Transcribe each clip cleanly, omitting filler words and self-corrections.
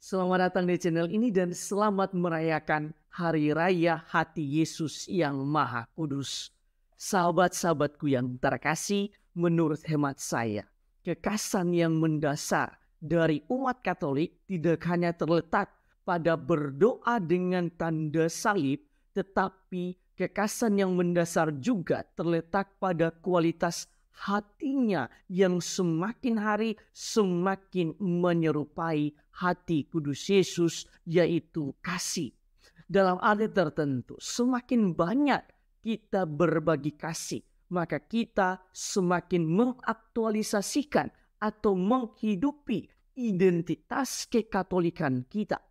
Selamat datang di channel ini dan selamat merayakan Hari Raya Hati Yesus yang Maha Kudus. Sahabat-sahabatku yang terkasih, menurut hemat saya, kekasan yang mendasar dari umat Katolik tidak hanya terletak pada berdoa dengan tanda salib, tetapi kekasan yang mendasar juga terletak pada kualitas hatinya yang semakin hari semakin menyerupai hati kudus Yesus, yaitu kasih. Dalam arti tertentu, semakin banyak kita berbagi kasih, maka kita semakin mengaktualisasikan atau menghidupi identitas kekatolikan kita.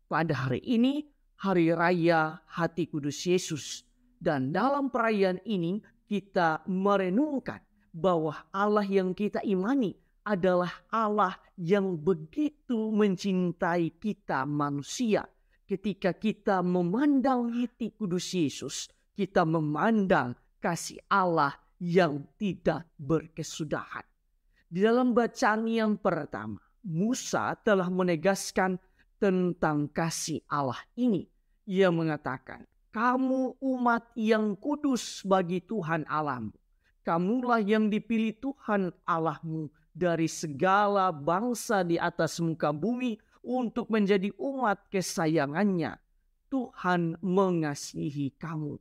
Pada hari ini, Hari Raya Hati Kudus Yesus. Dan dalam perayaan ini, kita merenungkan bahwa Allah yang kita imani adalah Allah yang begitu mencintai kita manusia. Ketika kita memandang hati kudus Yesus, kita memandang kasih Allah yang tidak berkesudahan. Di dalam bacaan yang pertama, Musa telah menegaskan tentang kasih Allah ini. Ia mengatakan, kamu umat yang kudus bagi Tuhan Allahmu. Kamulah yang dipilih Tuhan Allahmu dari segala bangsa di atas muka bumi untuk menjadi umat kesayangannya. Tuhan mengasihi kamu.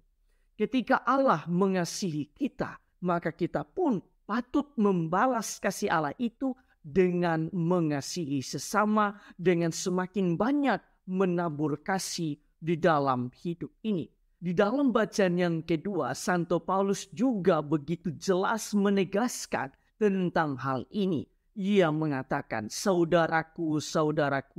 Ketika Allah mengasihi kita, maka kita pun patut membalas kasih Allah itu dengan mengasihi sesama, dengan semakin banyak menabur kasih di dalam hidup ini. Di dalam bacaan yang kedua, Santo Paulus juga begitu jelas menegaskan tentang hal ini. Ia mengatakan, saudaraku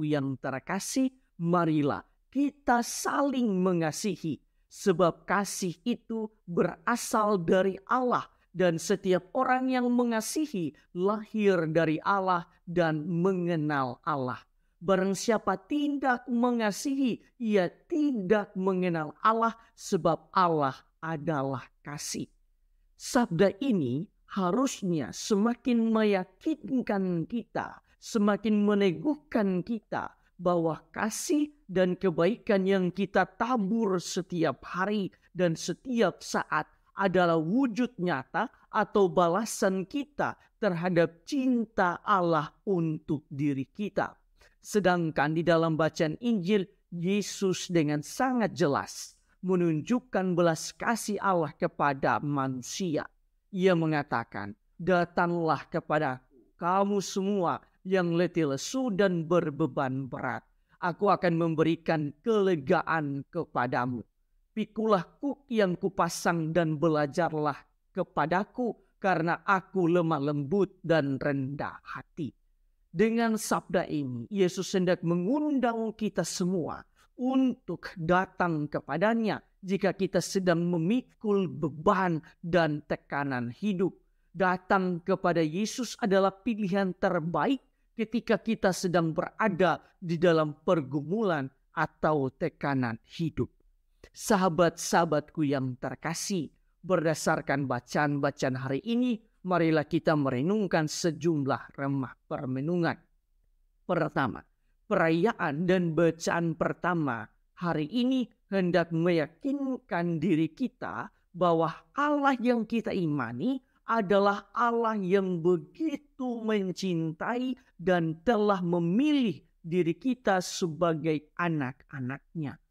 yang terkasih, marilah kita saling mengasihi. Sebab kasih itu berasal dari Allah. Dan setiap orang yang mengasihi lahir dari Allah dan mengenal Allah. Barang siapa tidak mengasihi, ia tidak mengenal Allah sebab Allah adalah kasih. Sabda ini harusnya semakin meyakinkan kita, semakin meneguhkan kita bahwa kasih dan kebaikan yang kita tabur setiap hari dan setiap saat adalah wujud nyata atau balasan kita terhadap cinta Allah untuk diri kita. Sedangkan di dalam bacaan Injil, Yesus dengan sangat jelas menunjukkan belas kasih Allah kepada manusia. Ia mengatakan, datanglah kepada kamu semua yang letih lesu dan berbeban berat. Aku akan memberikan kelegaan kepadamu. Pikulah kuk yang kupasang dan belajarlah kepadaku, karena aku lemah lembut dan rendah hati. Dengan sabda ini, Yesus hendak mengundang kita semua untuk datang kepadanya jika kita sedang memikul beban dan tekanan hidup. Datang kepada Yesus adalah pilihan terbaik ketika kita sedang berada di dalam pergumulan atau tekanan hidup. Sahabat-sahabatku yang terkasih, berdasarkan bacaan-bacaan hari ini, marilah kita merenungkan sejumlah remah permenungan. Pertama, perayaan dan bacaan pertama hari ini hendak meyakinkan diri kita bahwa Allah yang kita imani adalah Allah yang begitu mencintai dan telah memilih diri kita sebagai anak-anaknya.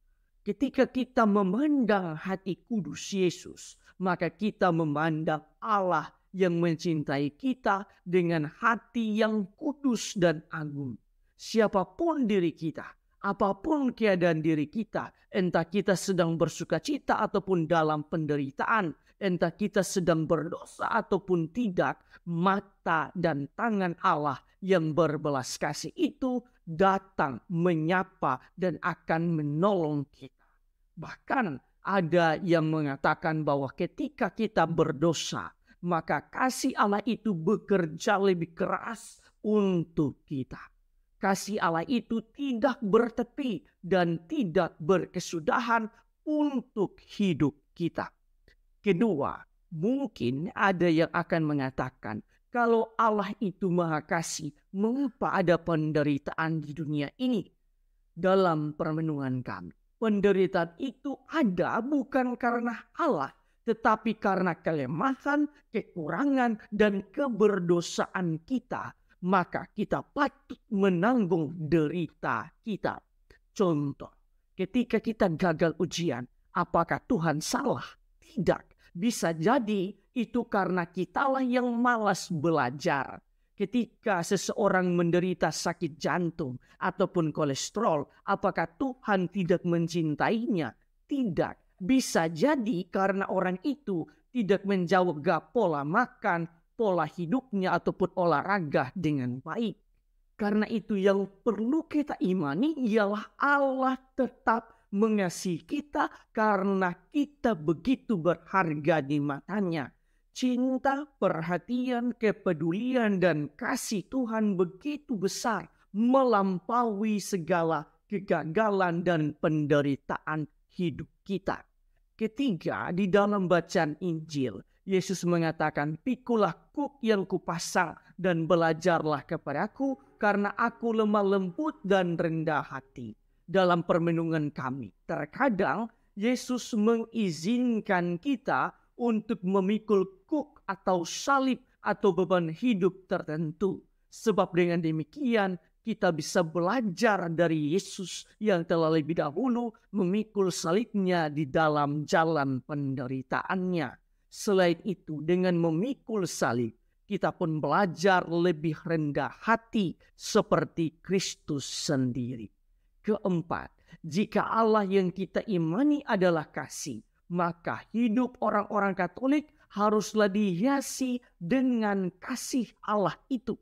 Ketika kita memandang hati kudus Yesus, maka kita memandang Allah yang mencintai kita dengan hati yang kudus dan agung. Siapapun diri kita, apapun keadaan diri kita, entah kita sedang bersuka cita ataupun dalam penderitaan, entah kita sedang berdosa ataupun tidak, mata dan tangan Allah yang berbelas kasih itu datang menyapa dan akan menolong kita. Bahkan ada yang mengatakan bahwa ketika kita berdosa, maka kasih Allah itu bekerja lebih keras untuk kita. Kasih Allah itu tidak bertepi dan tidak berkesudahan untuk hidup kita. Kedua, mungkin ada yang akan mengatakan, Kalau Allah itu Maha Kasih, mengapa ada penderitaan di dunia ini? Dalam permenungan kami, penderitaan itu ada bukan karena Allah, tetapi karena kelemahan, kekurangan, dan keberdosaan kita. Maka kita patut menanggung derita kita. Contoh, ketika kita gagal ujian, apakah Tuhan salah? Tidak. Bisa jadi itu karena kitalah yang malas belajar. Ketika seseorang menderita sakit jantung ataupun kolesterol, apakah Tuhan tidak mencintainya? Tidak. Bisa jadi karena orang itu tidak menjaga pola makan, pola hidupnya ataupun olahraga dengan baik. Karena itu yang perlu kita imani ialah Allah tetap mengasihi kita karena kita begitu berharga di matanya. Cinta, perhatian, kepedulian, dan kasih Tuhan begitu besar melampaui segala kegagalan dan penderitaan hidup kita. Ketiga, di dalam bacaan Injil, Yesus mengatakan, "Pikulah kuk yang kupasang dan belajarlah kepadaku, karena aku lemah lembut dan rendah hati." Dalam permenungan kami, terkadang Yesus mengizinkan kita untuk memikul kuk atau salib atau beban hidup tertentu. Sebab dengan demikian kita bisa belajar dari Yesus yang telah lebih dahulu memikul salibnya di dalam jalan penderitaannya. Selain itu, dengan memikul salib, kita pun belajar lebih rendah hati seperti Kristus sendiri. Keempat, jika Allah yang kita imani adalah kasih, maka hidup orang-orang Katolik haruslah dihiasi dengan kasih Allah itu.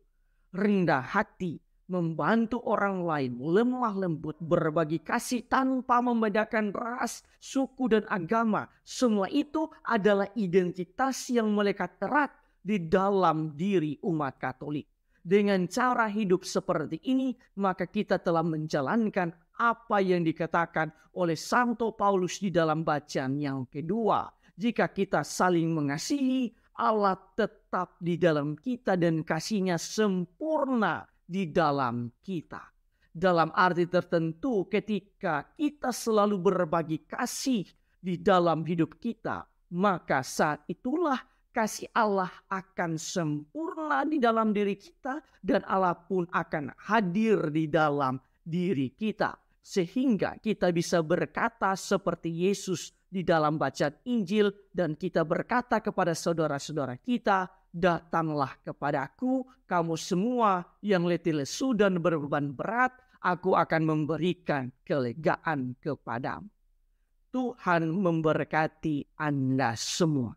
Rendah hati, membantu orang lain, lemah lembut, berbagi kasih tanpa membedakan ras, suku, dan agama. Semua itu adalah identitas yang melekat erat di dalam diri umat Katolik. Dengan cara hidup seperti ini, maka kita telah menjalankan apa yang dikatakan oleh Santo Paulus di dalam bacaan yang kedua. Jika kita saling mengasihi, Allah tetap di dalam kita dan kasih-Nya sempurna di dalam kita. Dalam arti tertentu, ketika kita selalu berbagi kasih di dalam hidup kita, maka saat itulah kasih Allah akan sempurna di dalam diri kita dan Allah pun akan hadir di dalam diri kita. Sehingga kita bisa berkata seperti Yesus di dalam bacaan Injil dan kita berkata kepada saudara-saudara kita, "Datanglah kepadaku kamu semua yang letih lesu dan berbeban berat, aku akan memberikan kelegaan kepadamu." Tuhan memberkati Anda semua.